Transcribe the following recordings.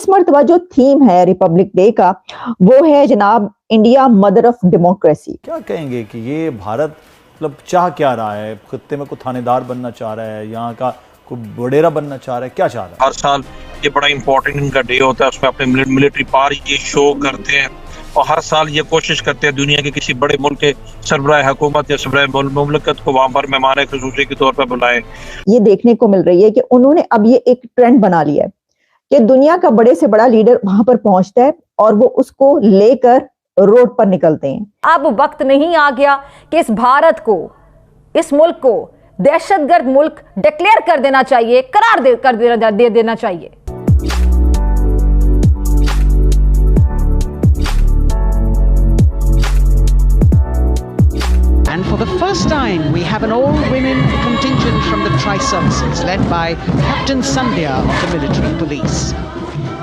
इस मर्तबा जो थीम है रिपब्लिक डे का वो है जनाब इंडिया मदर ऑफ डेमोक्रेसी। क्या कहेंगे कि ये भारत मतलब चाह क्या रहा है? खत्ते में कोई थानेदार बनना चाह रहा है, यहाँ का कोई वडेरा बनना चाह रहा है, क्या चाह रहा है? हर साल ये बड़ा इंपॉर्टेंट इनका डे होता है, उसमें अपने मिलिट्री पावर ये शो करते हैं और हर साल ये कोशिश करते हैं दुनिया के किसी बड़े मुल्क के सरबराह हुकूमत या सरबराह मुमलकत को वहां पर मेहमान खुसूसी के तौर पर बुलाएं। ये देखने को मिल रही है कि उन्होंने अब ये एक ट्रेंड बना लिया है कि दुनिया का बड़े से बड़ा लीडर वहां पर पहुंचता है और वो उसको लेकर रोड पर निकलते हैं। अब वक्त नहीं आ गया कि इस भारत को, इस मुल्क को दहशतगर्द मुल्क डिक्लेयर कर देना चाहिए, करार दे देना चाहिए। And for the first time, we have an all-women contingent from the Tri-Services, led by Captain Sandhya of the military police.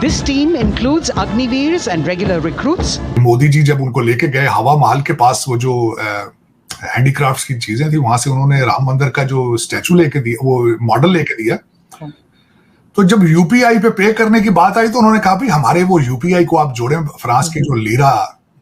This team includes Agniveers and regular recruits. Modi ji जब उनको लेके गए हवा महल के पास, वो जो हैंडीक्राफ्ट्स की चीजें थी, वहां से उन्होंने राम मंदिर का जो स्टैचू लेके दिया, वो मॉडल लेके दिया। तो जब यूपीआई पे पे करने की बात आई तो उन्होंने कहा भी हमारे वो यूपीआई को आप जोड़ें फ्रांस की जो लीरा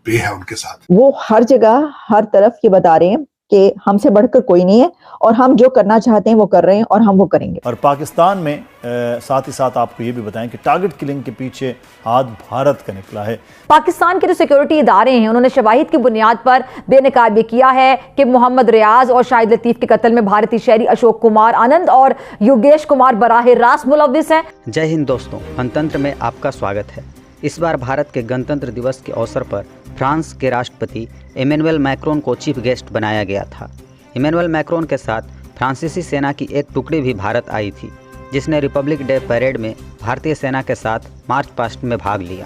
पे है उनके साथ। वो हर जगह हर तरफ ये बता रहे हैं कि हमसे बढ़कर कोई नहीं है और हम जो करना चाहते हैं वो कर रहे हैं और हम वो करेंगे। और पाकिस्तान में साथ ही साथ आपको ये भी बताएं कि टारगेट किलिंग के पीछे हाथ भारत का निकला है। पाकिस्तान के जो सिक्योरिटी इदारे हैं उन्होंने शवाहिद की बुनियाद पर बेनकाब ये किया है कि मोहम्मद रियाज और शाहिद लतीफ के कत्ल में भारतीय शहरी अशोक कुमार आनंद और योगेश कुमार बराह रास्त मुलव्विस हैं। जय हिंद दोस्तों, गणतंत्र में आपका स्वागत है। इस बार भारत के गणतंत्र दिवस के अवसर पर फ्रांस के राष्ट्रपति इमैनुअल मैक्रोन को चीफ गेस्ट बनाया गया था। इमैनुअल मैक्रोन के साथ फ्रांसीसी सेना की एक टुकड़ी भी भारत आई थी, जिसने रिपब्लिक डे परेड में भारतीय सेना के साथ मार्च पास्ट में भाग लिया।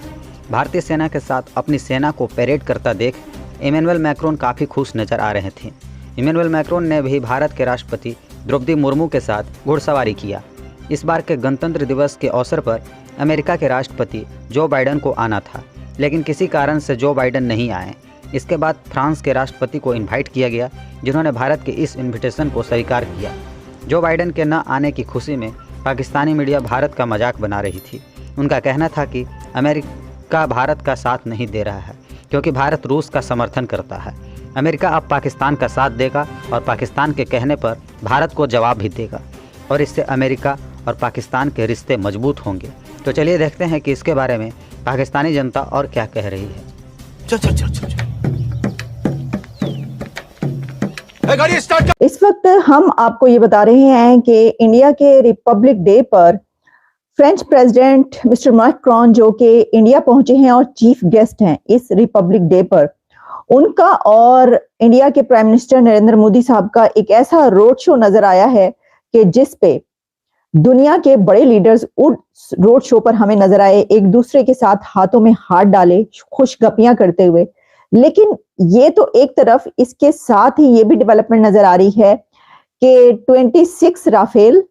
भारतीय सेना के साथ अपनी सेना को परेड करता देख इमैनुअल मैक्रोन काफ़ी खुश नजर आ रहे थे। इमैनुअल मैक्रोन ने भी भारत के राष्ट्रपति द्रौपदी मुर्मू के साथ घुड़सवारी किया। इस बार के गणतंत्र दिवस के अवसर पर अमेरिका के राष्ट्रपति जो बाइडन को आना था, लेकिन किसी कारण से जो बाइडन नहीं आए। इसके बाद फ्रांस के राष्ट्रपति को इनवाइट किया गया, जिन्होंने भारत के इस इनविटेशन को स्वीकार किया। जो बाइडन के न आने की खुशी में पाकिस्तानी मीडिया भारत का मजाक बना रही थी। उनका कहना था कि अमेरिका भारत का साथ नहीं दे रहा है क्योंकि भारत रूस का समर्थन करता है। अमेरिका अब पाकिस्तान का साथ देगा और पाकिस्तान के कहने पर भारत को जवाब भी देगा और इससे अमेरिका और पाकिस्तान के रिश्ते मजबूत होंगे। तो चलिए देखते हैं कि इसके बारे में पाकिस्तानी जनता और क्या कह रही है। इस वक्त हम आपको ये बता रहे हैं कि इंडिया के रिपब्लिक डे पर फ्रेंच प्रेसिडेंट मिस्टर मैक्रोन जो कि इंडिया पहुंचे हैं और चीफ गेस्ट हैं इस रिपब्लिक डे पर, उनका और इंडिया के प्राइम मिनिस्टर नरेंद्र मोदी साहब का एक ऐसा रोड शो नजर आया है कि जिस पे दुनिया के बड़े लीडर्स उस रोड शो पर हमें नजर आए, एक दूसरे के साथ हाथों में हाथ डाले, खुशगपियां करते हुए। लेकिन ये तो एक तरफ, इसके साथ ही ये भी डेवलपमेंट नजर आ रही है कि 26 राफेल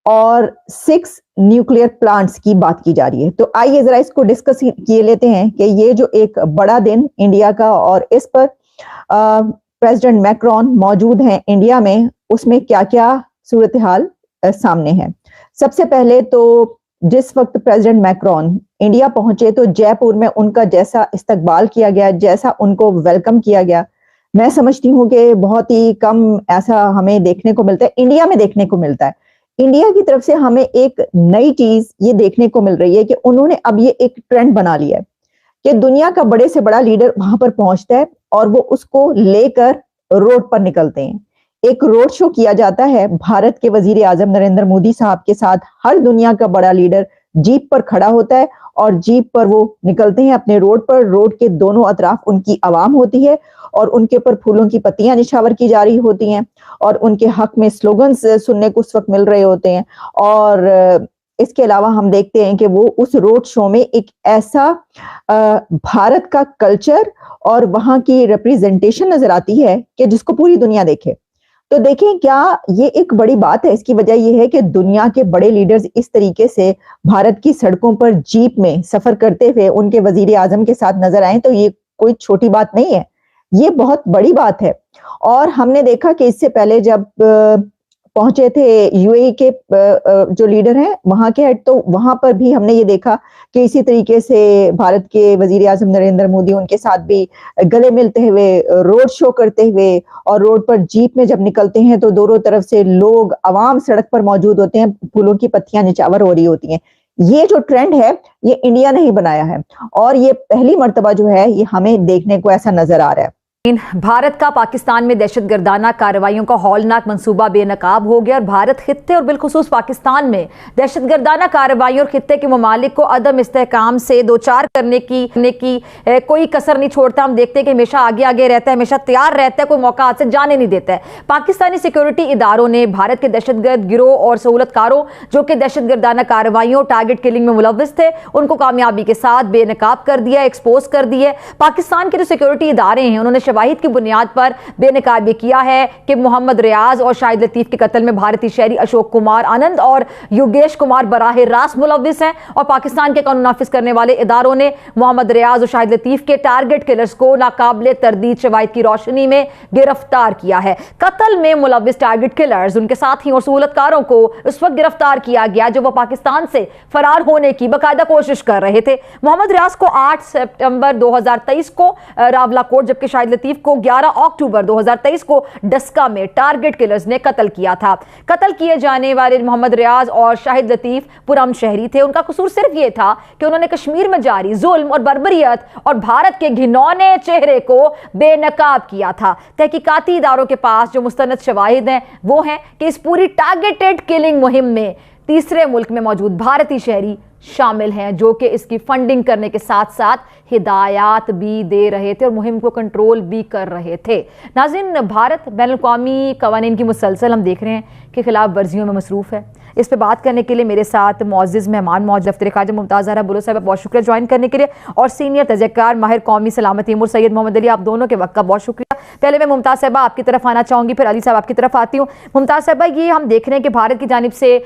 और 6 न्यूक्लियर प्लांट्स की बात की जा रही है। तो आइए जरा इसको डिस्कस किए लेते हैं कि ये जो एक बड़ा दिन इंडिया का और इस पर प्रेसिडेंट मैक्रोन मौजूद हैं इंडिया में, उसमें क्या क्या सूरत हाल सामने है। सबसे पहले तो जिस वक्त प्रेसिडेंट मैक्रोन इंडिया पहुंचे तो जयपुर में उनका जैसा इस्तकबाल किया गया, जैसा उनको वेलकम किया गया, मैं समझती हूँ कि बहुत ही कम ऐसा हमें देखने को मिलता है, इंडिया में देखने को मिलता है। इंडिया की तरफ से हमें एक नई चीज ये देखने को मिल रही है कि उन्होंने अब ये एक ट्रेंड बना लिया है कि दुनिया का बड़े से बड़ा लीडर वहां पर पहुंचता है और वो उसको लेकर रोड पर निकलते हैं। एक रोड शो किया जाता है भारत के वजीर आजम नरेंद्र मोदी साहब के साथ। हर दुनिया का बड़ा लीडर जीप पर खड़ा होता है और जीप पर वो निकलते हैं अपने रोड पर। रोड के दोनों अतराफ उनकी आवाम होती है और उनके ऊपर फूलों की पत्तियां निछावर की जा रही होती हैं और उनके हक में स्लोगन्स सुनने को उस वक्त मिल रहे होते हैं। और इसके अलावा हम देखते हैं कि वो उस रोड शो में एक ऐसा भारत का कल्चर और वहां की रिप्रेजेंटेशन नजर आती है कि जिसको पूरी दुनिया देखे। तो देखें, क्या ये एक बड़ी बात है? इसकी वजह यह है कि दुनिया के बड़े लीडर्स इस तरीके से भारत की सड़कों पर जीप में सफर करते हुए उनके वजीर आजम के साथ नजर आए, तो ये कोई छोटी बात नहीं है, ये बहुत बड़ी बात है। और हमने देखा कि इससे पहले जब पहुंचे थे यूएई के जो लीडर हैं वहां के हेड, तो वहां पर भी हमने ये देखा कि इसी तरीके से भारत के वजीर आजम नरेंद्र मोदी उनके साथ भी गले मिलते हुए, रोड शो करते हुए, और रोड पर जीप में जब निकलते हैं तो दोनों तरफ से लोग, आवाम सड़क पर मौजूद होते हैं, फूलों की पत्तियां निछावर हो रही होती हैं। ये जो ट्रेंड है ये इंडिया ने ही बनाया है और ये पहली मर्तबा जो है ये हमें देखने को ऐसा नजर आ रहा है। भारत का पाकिस्तान में दहशतगर्दाना कार्रवाइयों का हौलनाक मंसूबा बेनकाब हो गया और भारत खित्ते और बिलखुसूस पाकिस्तान में दहशतगर्दाना कार्रवाइयों और खित्ते के ममालिक को अदम इस्तेहकाम से दो चार करने की कोई कसर नहीं छोड़ता। हम देखते हैं कि हमेशा आगे आगे रहता है, हमेशा तैयार रहता है, कोई मौका हाथ से जाने नहीं देता है। पाकिस्तानी सिक्योरिटी इदारों ने भारत के दहशतगर्द गिरोह और सहूलतकारों जो कि दहशतगर्दाना कार्रवाइयों, टारगेट किलिंग में मुलव्विस थे, उनको कामयाबी के साथ बेनकाब कर दिया, एक्सपोज कर दिया। पाकिस्तान के जो सिक्योरिटी इदारे हैं उन्होंने शवाहिद की बुनियाद पर बेनकाब किया है कि मोहम्मद रियाज और शाहिद लतीफ के कत्ल में भारतीय शहरी अशोक कुमार आनंद और योगेश कुमार बराह रास्त मुलव्विस हैं और पाकिस्तान के कानून नाफिज करने वाले इदारों ने मोहम्मद रियाज और शाहिद लतीफ के टारगेट किलर्स को नाकाबिले तरदीद शवाहिद की रोशनी में गिरफ्तार किया है। कत्ल में मुलव्विस टारगेट किलर्स, उनके साथी और सहूलतकारों को उस वक्त गिरफ्तार किया गया जब वह पाकिस्तान से फरार होने की बाकायदा कोशिश कर रहे थे। मोहम्मद रियाज को 8 सितंबर 2023 को रावलाकोट, जबकि शाहिद लतीफ को 11 अक्टूबर 2023 को डस्का में टारगेट किलर्स ने कत्ल किया था। कत्ल किए जाने वाले मोहम्मद रियाज और शाहिद लतीफ पुरअमन शहरी थे। उनका कसूर सिर्फ यह था कि उन्होंने कश्मीर में जारी जुल्म और बर्बरियत और भारत के घिनौने चेहरे को बेनकाब किया था। तहकीकाती इदारों के पास जो मुस्तनद शवाहिद हैं वो हैं कि इस पूरी टारगेटेड किलिंग मुहिम में तीसरे मुल्क में मौजूद भारतीय शहरी शामिल हैं जो कि इसकी फंडिंग करने के साथ साथ हिदायत भी दे रहे थे और मुहिम को कंट्रोल भी कर रहे थे। नाज़रीन, भारत बैनुल-अक़वामी क़वानीन की मुसलसल हम देख रहे हैं कि खिलाफ वर्जियों में मसरूफ़ है। इस पे बात करने के लिए मेरे साथ मुअज़्ज़िज़ मेहमान मौजूद दफ्तर ख़ारिजा मुमताज़ ज़हरा बुलो साहब, बहुत शुक्रिया ज्वाइन करने के लिए, और सीनियर तजक्कार माहिर कौमी सलामती उमूर सैयद मोहम्मद अली, आप दोनों के वक्त का बहुत शुक्रिया। पहले मैं मुमताज़ साहबा आपकी तरफ आना चाहूँगी, फिर अली साहब आपकी तरफ आती हूँ। मुमताज़ साहबा, ये हम देख रहे हैं कि भारत की जानिब से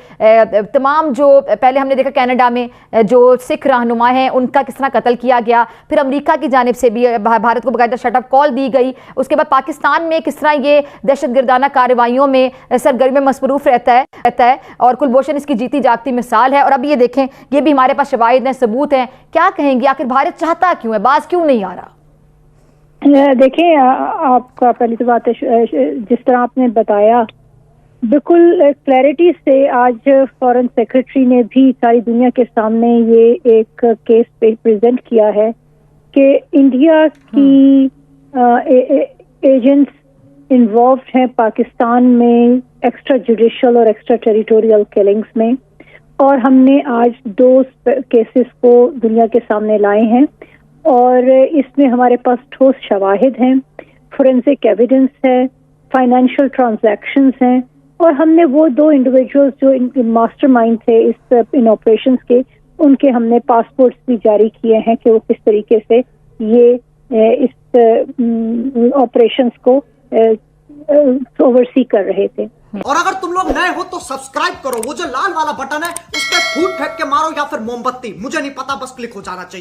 तमाम जो पहले हमने देखा कनाडा में जो सिख रहनुमा हैं उनका किस तरह कत्ल किया गया, फिर अमेरिका की जानिब से भी भारत को बाकायदा शटअप कॉल दी गई, उसके बाद पाकिस्तान में किस तरह ये दहशतगर्दाना कार्रवाइयों में सरगर्मी में मसरूफ़ रहता है और कुलभूषण इसकी जीती जागती मिसाल है। और अब ये देखें, ये भी हमारे पास शवाहिद हैं, सबूत हैं। क्या कहेंगे, आखिर भारत चाहता क्यों है, बाज क्यों नहीं आ रहा? देखिए, आपका पहली तो बात है, जिस तरह आपने बताया बिल्कुल क्लैरिटी से आज फॉरेन सेक्रेटरी ने भी सारी दुनिया के सामने ये एक केस प्रेजेंट किया है कि इंडिया की एजेंट्स इन्वॉल्व्ड हैं पाकिस्तान में एक्स्ट्रा जुडिशियल और एक्स्ट्रा टेरिटोरियल किलिंग्स में, और हमने आज 2 केसेस को दुनिया के सामने लाए हैं और इसमें हमारे पास ठोस शवाहिद हैं, फोरेंसिक एविडेंस है, फाइनेंशियल ट्रांजैक्शंस हैं, और हमने वो 2 इंडिविजुअल्स जो मास्टरमाइंड थे इन ऑपरेशंस के, उनके हमने पासपोर्ट्स भी जारी किए हैं कि वो किस तरीके से ये इस ऑपरेशंस को ओवरसी कर रहे थे। और अगर तुम लोग नए हो तो सब्सक्राइब करो, वो जो लाल वाला बटन है उस पर फूट फेंक के मारो या फिर मोमबत्ती, मुझे नहीं पता, बस क्लिक हो जाना चाहिए।